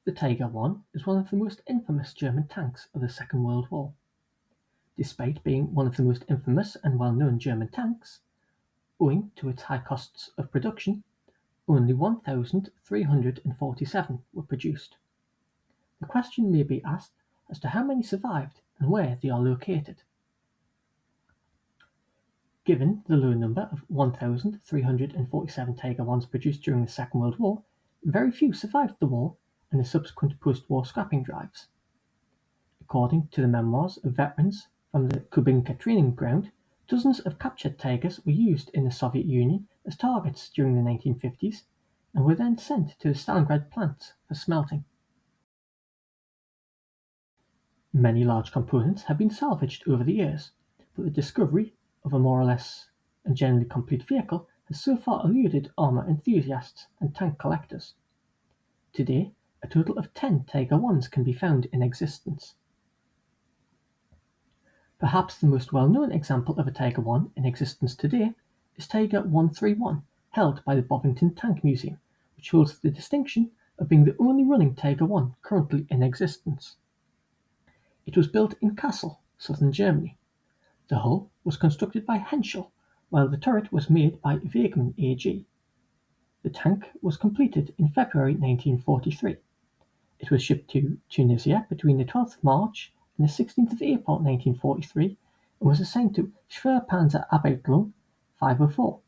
The Tiger I is one of the most infamous German tanks of the Second World War. Despite being one of the most infamous and well-known German tanks, owing to its high costs of production, only 1,347 were produced. The question may be asked as to how many survived and where they are located. Given the low number of 1,347 Tiger Is produced during the Second World War, very few survived the war and the subsequent post-war scrapping drives. According to the memoirs of veterans from the Kubinka training ground, dozens of captured Tigers were used in the Soviet Union as targets during the 1950s and were then sent to the Stalingrad plants for smelting. Many large components have been salvaged over the years, but the discovery of a more or less and generally complete vehicle has so far eluded armour enthusiasts and tank collectors. Today, a total of 10 Tiger Is can be found in existence. Perhaps the most well-known example of a Tiger I in existence today is Tiger 131, held by the Bovington Tank Museum, which holds the distinction of being the only running Tiger I currently in existence. It was built in Kassel, southern Germany. The hull was constructed by Henschel, while the turret was made by Wegmann AG. The tank was completed in February 1943. It was shipped to Tunisia between the 12th of March and the 16th of April 1943 and was assigned to Schwer Panzer Abteilung 504,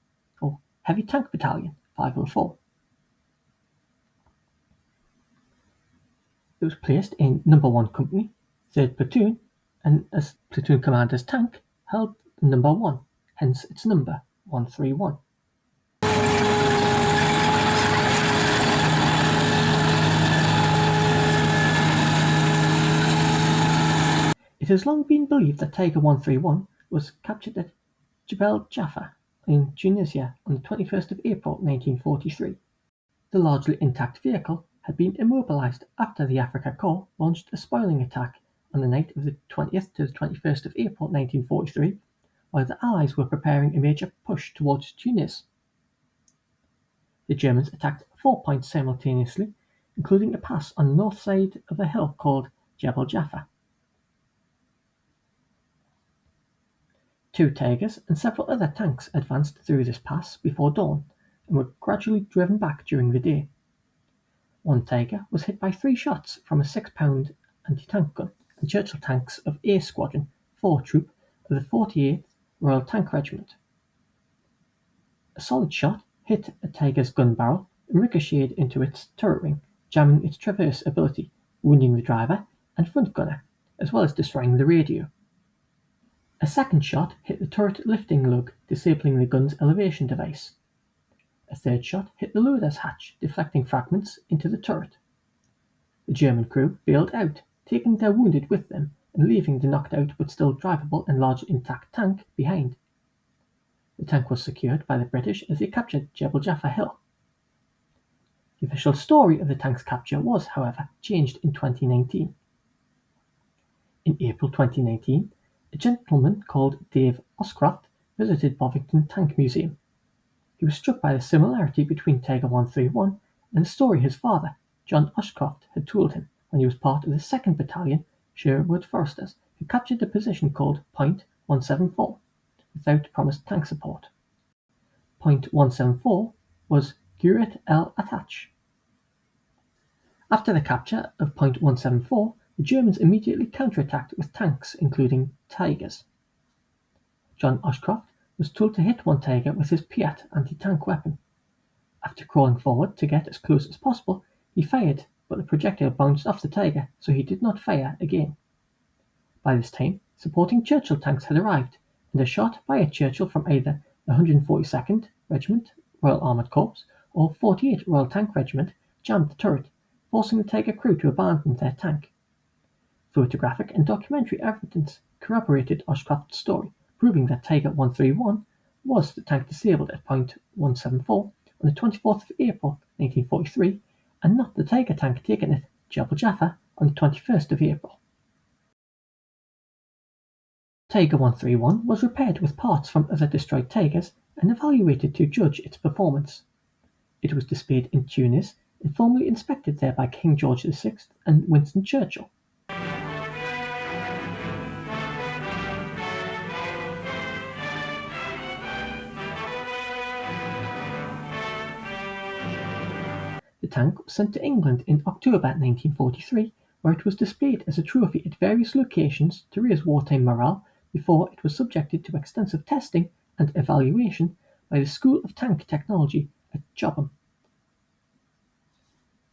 or Heavy Tank Battalion 504. It was placed in No. 1 Company, 3rd Platoon, and as platoon commander's tank held No. 1, hence its number 131. It has long been believed that Tiger 131 was captured at Jebel Jaffa in Tunisia on the 21st of April 1943. The largely intact vehicle had been immobilized after the Afrika Korps launched a spoiling attack on the night of the 20th to the 21st of April 1943, while the Allies were preparing a major push towards Tunis. The Germans attacked 4 points simultaneously, including a pass on the north side of a hill called Jebel Jaffa. 2 Tigers and several other tanks advanced through this pass before dawn and were gradually driven back during the day. 1 Tiger was hit by 3 shots from a 6-pound anti-tank gun and Churchill tanks of A Squadron 4 Troop of the 48th Royal Tank Regiment. A solid shot hit a Tiger's gun barrel and ricocheted into its turret ring, jamming its traverse ability, wounding the driver and front gunner, as well as destroying the radio. A second shot hit the turret lifting lug, disabling the gun's elevation device. A third shot hit the loader's hatch, deflecting fragments into the turret. The German crew bailed out, taking their wounded with them and leaving the knocked out but still drivable and largely intact tank behind. The tank was secured by the British as they captured Jebel Jaffa Hill. The official story of the tank's capture was, however, changed in 2019. In April 2019, a gentleman called Dave Oscroft visited Bovington Tank Museum. He was struck by the similarity between Tiger 131 and the story his father, John Oscroft, had told him when he was part of the 2nd Battalion Sherwood Foresters, who captured a position called Point 174 without promised tank support. Point 174 was Guret El Attach. After the capture of Point 174, the Germans immediately counterattacked with tanks, including Tigers. John Ashcroft was told to hit 1 Tiger with his Piat anti-tank weapon. After crawling forward to get as close as possible, he fired, but the projectile bounced off the Tiger, so he did not fire again. By this time, supporting Churchill tanks had arrived, and a shot by a Churchill from either the 142nd Regiment Royal Armoured Corps or 48th Royal Tank Regiment jammed the turret, forcing the Tiger crew to abandon their tank. Photographic and documentary evidence corroborated Ashcroft's story, proving that Tiger 131 was the tank disabled at Point 174 on the 24th of April 1943, and not the Tiger tank taken at Jebel Jaffa on the 21st of April. Tiger 131 was repaired with parts from other destroyed Tigers and evaluated to judge its performance. It was displayed in Tunis and formally inspected there by King George VI and Winston Churchill. The tank was sent to England in October 1943, where it was displayed as a trophy at various locations to raise wartime morale before it was subjected to extensive testing and evaluation by the School of Tank Technology at Jobbum.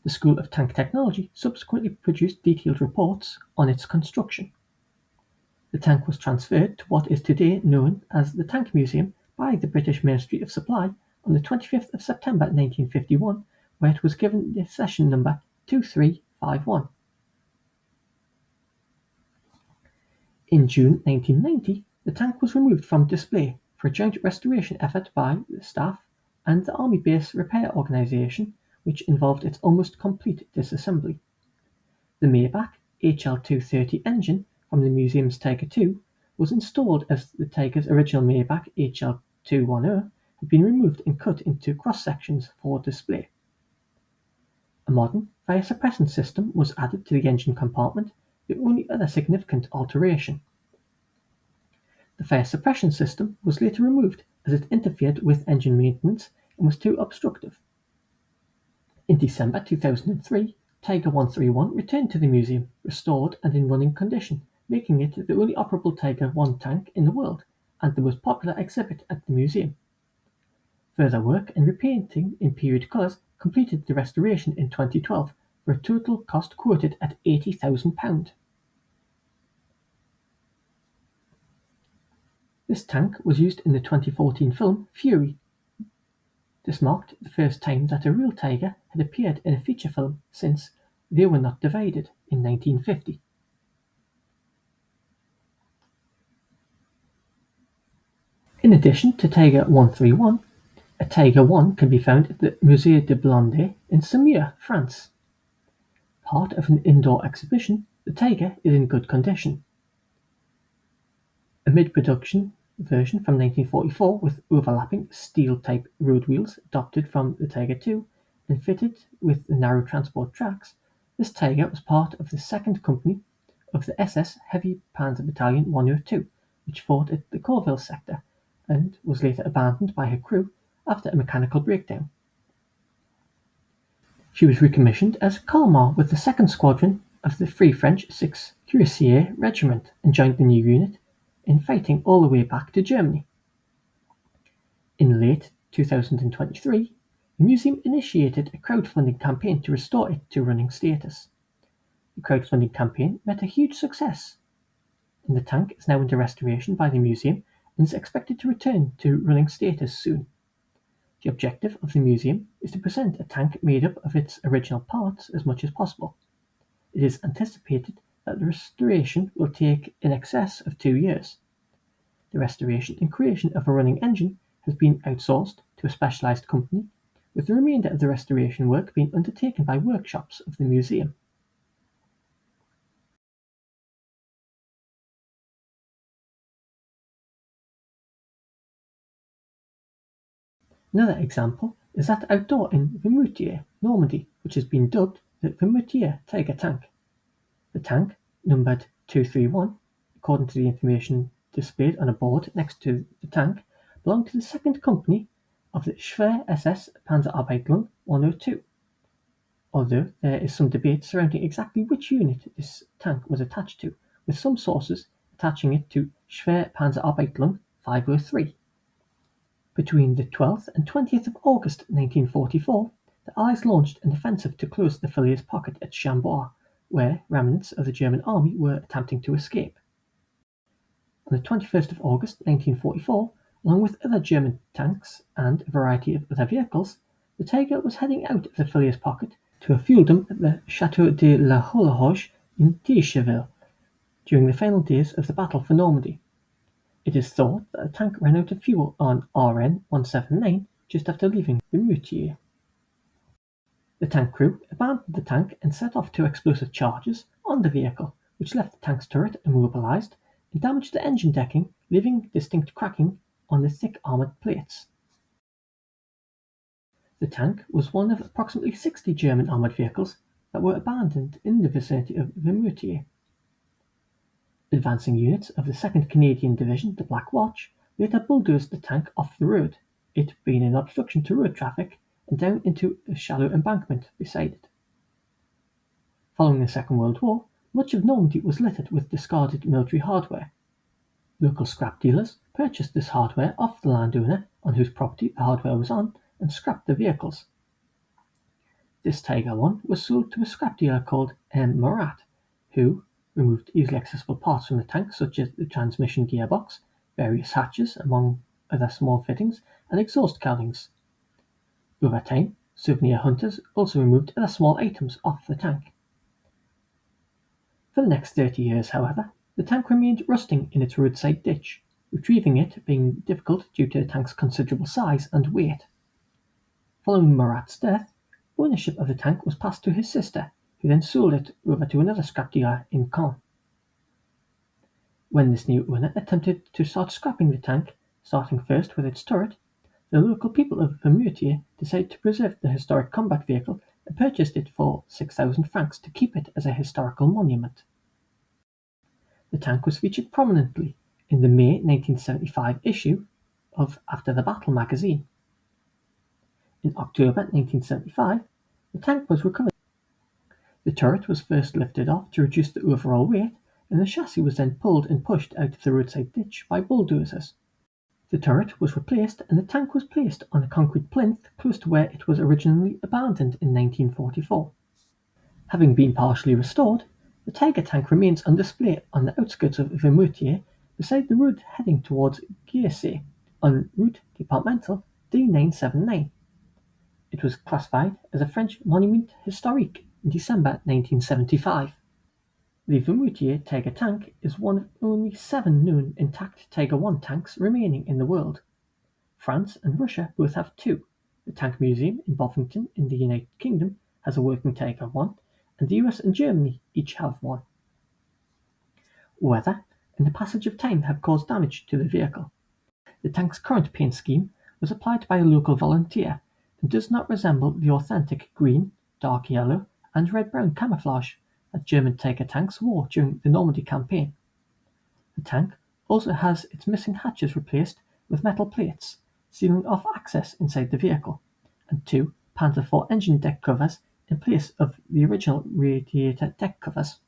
The School of Tank Technology subsequently produced detailed reports on its construction. The tank was transferred to what is today known as the Tank Museum by the British Ministry of Supply on the 25th of September 1951, where it was given the session number 2351. In June 1990, the tank was removed from display for a joint restoration effort by the staff and the Army Base Repair Organisation, which involved its almost complete disassembly. The Maybach HL230 engine from the museum's Tiger II was installed as the Tiger's original Maybach HL210 had been removed and cut into cross-sections for display. A modern fire suppression system was added to the engine compartment, the only other significant alteration. The fire suppression system was later removed as it interfered with engine maintenance and was too obstructive. In December 2003, Tiger 131 returned to the museum, restored and in running condition, making it the only operable Tiger I tank in the world and the most popular exhibit at the museum. Further work and repainting in period colours completed the restoration in 2012 for a total cost quoted at £80,000. This tank was used in the 2014 film Fury. This marked the first time that a real tiger had appeared in a feature film since They Were Not Divided in 1950. In addition to Tiger 131, a Tiger I can be found at the Musée de Blondet in Saumur, France. Part of an indoor exhibition, the Tiger is in good condition. A mid-production version from 1944 with overlapping steel-type road wheels adopted from the Tiger II and fitted with the narrow transport tracks, this Tiger was part of the second company of the SS Heavy Panzer Battalion 102, which fought at the Corville sector and was later abandoned by her crew after a mechanical breakdown. She was recommissioned as Kalmar with the 2nd Squadron of the Free French 6th Cuirassier Regiment and joined the new unit in fighting all the way back to Germany. In late 2023, the museum initiated a crowdfunding campaign to restore it to running status. The crowdfunding campaign met a huge success, and the tank is now under restoration by the museum and is expected to return to running status soon. The objective of the museum is to present a tank made up of its original parts as much as possible. It is anticipated that the restoration will take in excess of 2 years. The restoration and creation of a running engine has been outsourced to a specialised company, with the remainder of the restoration work being undertaken by workshops of the museum. Another example is that outdoor in Vimoutiers, Normandy, which has been dubbed the Vimoutiers Tiger tank. The tank, numbered 231, according to the information displayed on a board next to the tank, belonged to the second company of the Schwer SS Panzerarbeitsluft 102. Although there is some debate surrounding exactly which unit this tank was attached to, with some sources attaching it to Schwer Panzerarbeitsluft 503. Between the 12th and 20th of August 1944, the Allies launched an offensive to close the Falaise pocket at Chambord, where remnants of the German army were attempting to escape. On the 21st of August 1944, along with other German tanks and a variety of other vehicles, the Tiger was heading out of the Falaise pocket to a fueldom at the Chateau de la Hoche in Ticheville during the final days of the Battle for Normandy. It is thought that the tank ran out of fuel on RN 179 just after leaving Vimoutiers. The tank crew abandoned the tank and set off 2 explosive charges on the vehicle, which left the tank's turret immobilized and damaged the engine decking, leaving distinct cracking on the thick armored plates. The tank was one of approximately 60 German armoured vehicles that were abandoned in the vicinity of Vimoutiers. Advancing units of the 2nd Canadian Division, the Black Watch, later bulldozed the tank off the road, it being an obstruction to road traffic, and down into a shallow embankment beside it. Following the Second World War, much of Normandy was littered with discarded military hardware. Local scrap dealers purchased this hardware off the landowner on whose property the hardware was on and scrapped the vehicles. This Tiger 1 was sold to a scrap dealer called Armoured, who removed easily accessible parts from the tank such as the transmission gearbox, various hatches among other small fittings, and exhaust cowlings. Over time, souvenir hunters also removed other small items off the tank. For the next 30 years, however, the tank remained rusting in its roadside ditch, retrieving it being difficult due to the tank's considerable size and weight. Following Murat's death, ownership of the tank was passed to his sister, who then sold it over to another scrap dealer in Caen. When this new owner attempted to start scrapping the tank, starting first with its turret, the local people of Vimoutiers decided to preserve the historic combat vehicle and purchased it for 6,000 francs to keep it as a historical monument. The tank was featured prominently in the May 1975 issue of After the Battle magazine. In October 1975, the tank was recovered. The turret was first lifted off to reduce the overall weight, and the chassis was then pulled and pushed out of the roadside ditch by bulldozers. The turret was replaced and the tank was placed on a concrete plinth close to where it was originally abandoned in 1944. Having been partially restored, the Tiger tank remains on display on the outskirts of Vimoutiers beside the road heading towards Giersay on route départemental D979. It was classified as a French monument historique in December 1975. The Vimoutiers Tiger tank is one of only 7 known intact Tiger 1 tanks remaining in the world. France and Russia both have 2. The Tank Museum in Bovington in the United Kingdom has a working Tiger 1, and the US and Germany each have one. Weather and the passage of time have caused damage to the vehicle. The tank's current paint scheme was applied by a local volunteer and does not resemble the authentic green, dark yellow, and red-brown camouflage that German Tiger tanks wore during the Normandy campaign. The tank also has its missing hatches replaced with metal plates, sealing off access inside the vehicle, and 2 Panzer IV engine deck covers in place of the original radiator deck covers.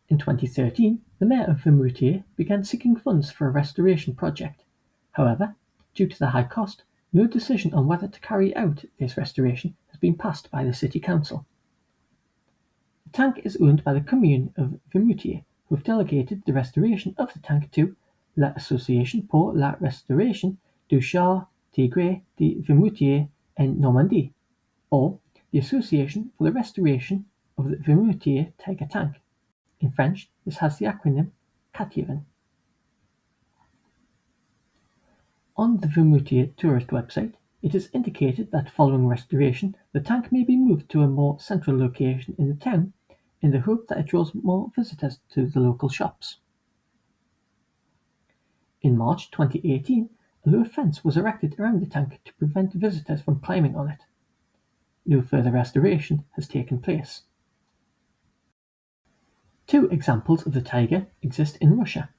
In 2013, the mayor of Vimoutiers began seeking funds for a restoration project. However, due to the high cost, no decision on whether to carry out this restoration has been passed by the city council. The tank is owned by the commune of Vimoutiers, who have delegated the restoration of the tank to l'Association pour la restauration du char Tigre de Vimoutiers en Normandie, or the Association for the Restoration of the Vimoutiers Tiger tank. In French, this has the acronym CATIVN. On the Vimoutiers tourist website, it is indicated that following restoration, the tank may be moved to a more central location in the town in the hope that it draws more visitors to the local shops. In March 2018, a low fence was erected around the tank to prevent visitors from climbing on it. No further restoration has taken place. 2 examples of the Tiger exist in Russia.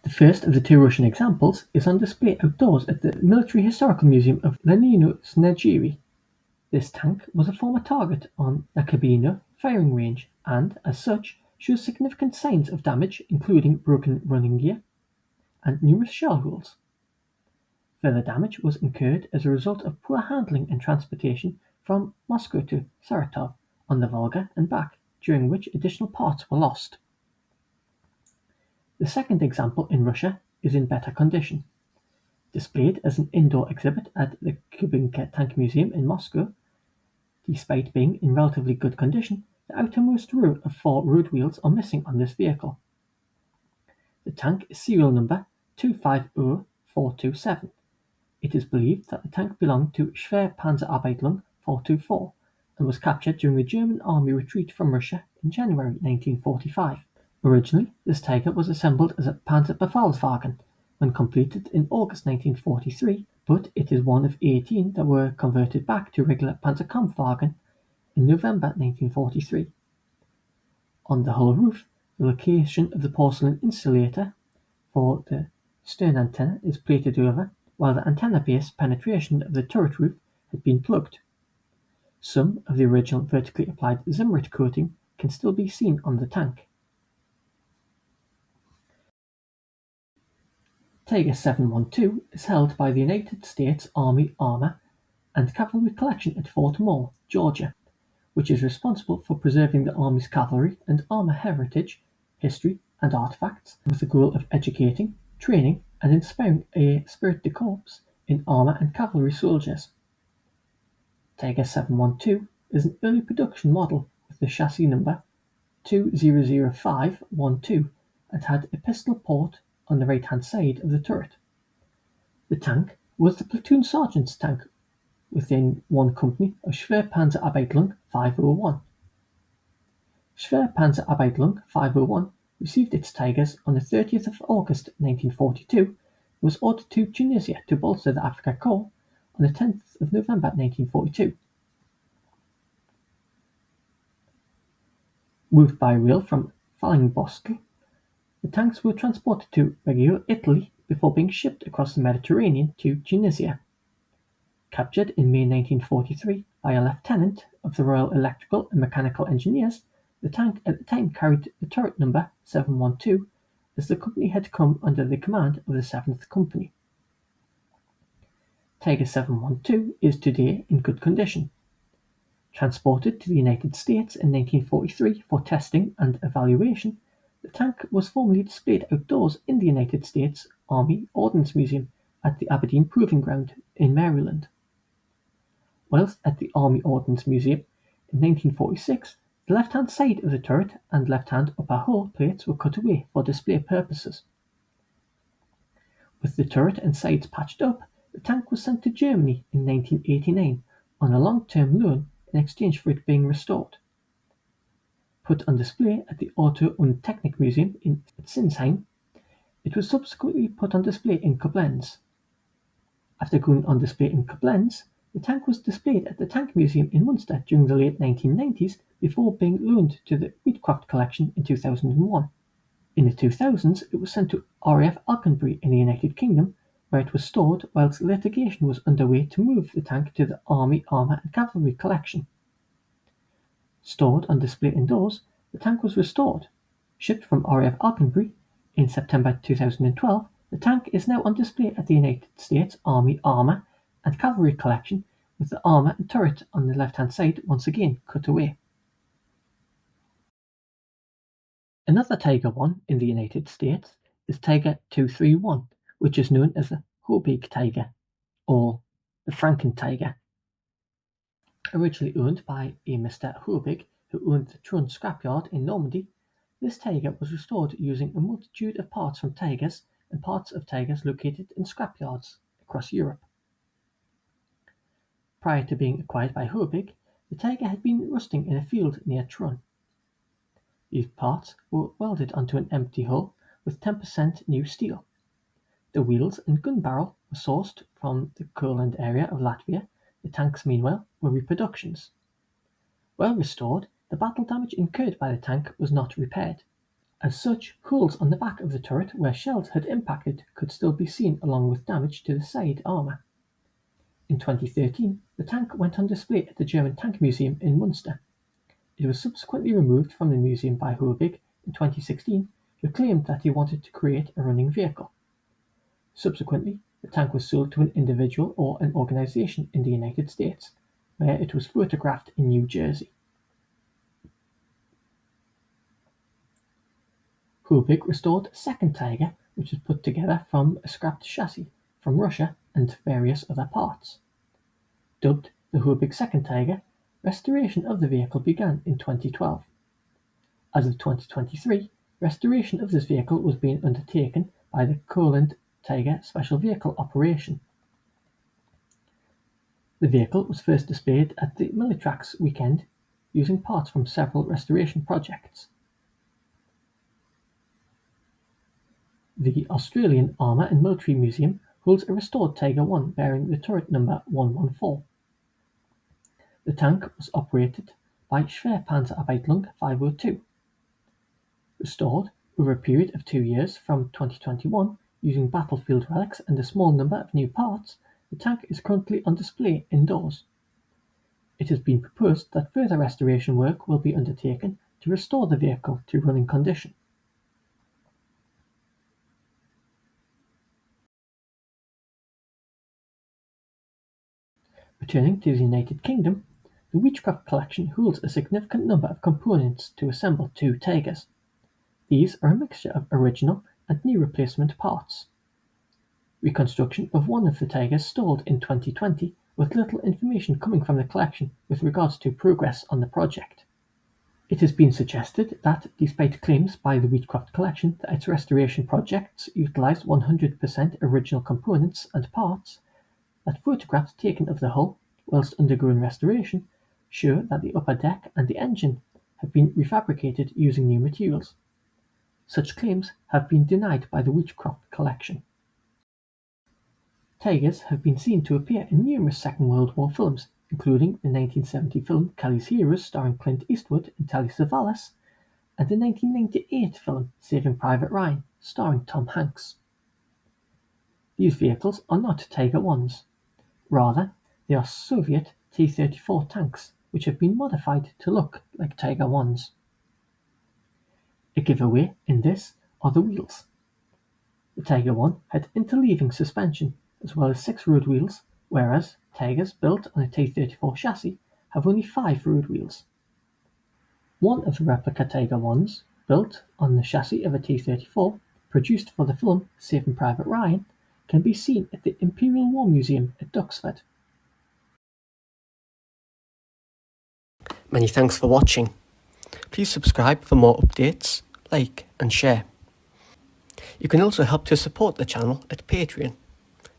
The first of the 2 Russian examples is on display outdoors at the Military Historical Museum of Lenino-Snezhiri. This tank was a former target on Nakabino firing range and, as such, shows significant signs of damage including broken running gear and numerous shell holes. Further damage was incurred as a result of poor handling and transportation from Moscow to Saratov on the Volga and back, during which additional parts were lost. The second example in Russia is in better condition. Displayed as an indoor exhibit at the Kubinka Tank Museum in Moscow, despite being in relatively good condition, the outermost row of 4 road wheels are missing on this vehicle. The tank is serial number 250427. It is believed that the tank belonged to Schwer Panzerabteilung 424 and was captured during the German army retreat from Russia in January 1945. Originally, this Tiger was assembled as a Panzerbefehlswagen. When completed in August 1943, but it is one of 18 that were converted back to regular Panzerkampfwagen in November 1943. On the hull roof, the location of the porcelain insulator for the stern antenna is plated over, while the antenna base penetration of the turret roof had been plugged. Some of the original vertically applied Zimmerit coating can still be seen on the tank. Tiger 712 is held by the United States Army Armor and Cavalry Collection at Fort Moore, Georgia, which is responsible for preserving the Army's cavalry and armor heritage, history, and artifacts, with the goal of educating, training, and inspiring a spirit de corps in armor and cavalry soldiers. Tiger 712 is an early production model with the chassis number 200512 and had a pistol port on the right-hand side of the turret. The tank was the platoon sergeant's tank within one company of Schwerpanzerabteilung 501. Schwerpanzerabteilung 501 received its Tigers on the 30th of August 1942 and was ordered to Tunisia to bolster the Afrika Korps on the 10th of November 1942. Moved by rail from Fallingbostel, the tanks were transported to Reggio, Italy, before being shipped across the Mediterranean to Tunisia. Captured in May 1943 by a lieutenant of the Royal Electrical and Mechanical Engineers, the tank at the time carried the turret number 712, as the company had come under the command of the 7th Company. Tiger 712 is today in good condition. Transported to the United States in 1943 for testing and evaluation, the tank was formally displayed outdoors in the United States Army Ordnance Museum at the Aberdeen Proving Ground in Maryland. Whilst at the Army Ordnance Museum in 1946, the left-hand side of the turret and left-hand upper hull plates were cut away for display purposes. With the turret and sides patched up, the tank was sent to Germany in 1989 on a long-term loan in exchange for it being restored. Put on display at the Auto- und Technik Museum in Sinsheim, it was subsequently put on display in Koblenz. After going on display in Koblenz, the tank was displayed at the Tank Museum in Munster during the late 1990s before being loaned to the Wheatcroft collection in 2001. In the 2000s, it was sent to RAF Alconbury in the United Kingdom, where it was stored whilst litigation was underway to move the tank to the Army Armour and Cavalry collection. Stored on display indoors, the tank was restored. Shipped from RAF Alconbury in September 2012, the tank is now on display at the United States Army Armour and Cavalry collection, with the armour and turret on the left-hand side once again cut away. Another Tiger 1 in the United States is Tiger 231, which is known as the Hobig Tiger, or the Franken-Tiger. Originally owned by a Mr. Hobig, who owned the Trun scrapyard in Normandy, this Tiger was restored using a multitude of parts from Tigers and parts of Tigers located in scrapyards across Europe. Prior to being acquired by Hobig, the Tiger had been rusting in a field near Trun. These parts were welded onto an empty hull with 10% new steel. The wheels and gun barrel were sourced from the Courland area of Latvia. The tanks, meanwhile, were reproductions. Well restored, the battle damage incurred by the tank was not repaired. As such, holes on the back of the turret where shells had impacted could still be seen, along with damage to the side armour. In 2013, the tank went on display at the German Tank Museum in Munster. It was subsequently removed from the museum by Hobig in 2016, who claimed that he wanted to create a running vehicle. Subsequently, the tank was sold to an individual or an organization in the United States, where it was photographed in New Jersey. Hobig restored a second Tiger, which was put together from a scrapped chassis from Russia and various other parts. Dubbed the Hobig Second Tiger, restoration of the vehicle began in 2012. As of 2023, restoration of this vehicle was being undertaken by the Courland Tiger Special Vehicle Operation. The vehicle was first displayed at the Militrax weekend using parts from several restoration projects. The Australian Armour and Military Museum holds a restored Tiger 1 bearing the turret number 114. The tank was operated by Schwer Panzer 502. Restored over a period of 2 years from 2021 using battlefield relics and a small number of new parts, the tank is currently on display indoors. It has been proposed that further restoration work will be undertaken to restore the vehicle to running condition. Returning to the United Kingdom, the Witchcraft collection holds a significant number of components to assemble 2 Tigers. These are a mixture of original and new replacement parts. Reconstruction of one of the Tigers stalled in 2020 with little information coming from the collection with regards to progress on the project. It has been suggested that, despite claims by the Witchcraft collection that its restoration projects utilise 100% original components and parts, that photographs taken of the hull whilst undergoing restoration show that the upper deck and the engine have been refabricated using new materials. Such claims have been denied by the Witchcraft collection. Tigers have been seen to appear in numerous Second World War films, including the 1970 film Kelly's Heroes starring Clint Eastwood and Telly Savalas, and the 1998 film Saving Private Ryan starring Tom Hanks. These vehicles are not Tiger 1s. Rather, they are Soviet T-34 tanks which have been modified to look like Tiger 1s. A giveaway in this are the wheels. The Tiger 1 had interleaving suspension as well as 6 road wheels, whereas Tigers built on a T-34 chassis have only 5 road wheels. One of the replica Tiger 1s, built on the chassis of a T-34, produced for the film Saving Private Ryan, can be seen at the Imperial War Museum at Duxford. Many thanks for watching. Please subscribe for more updates, like and share. You can also help to support the channel at Patreon.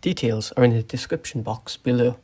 Details are in the description box below.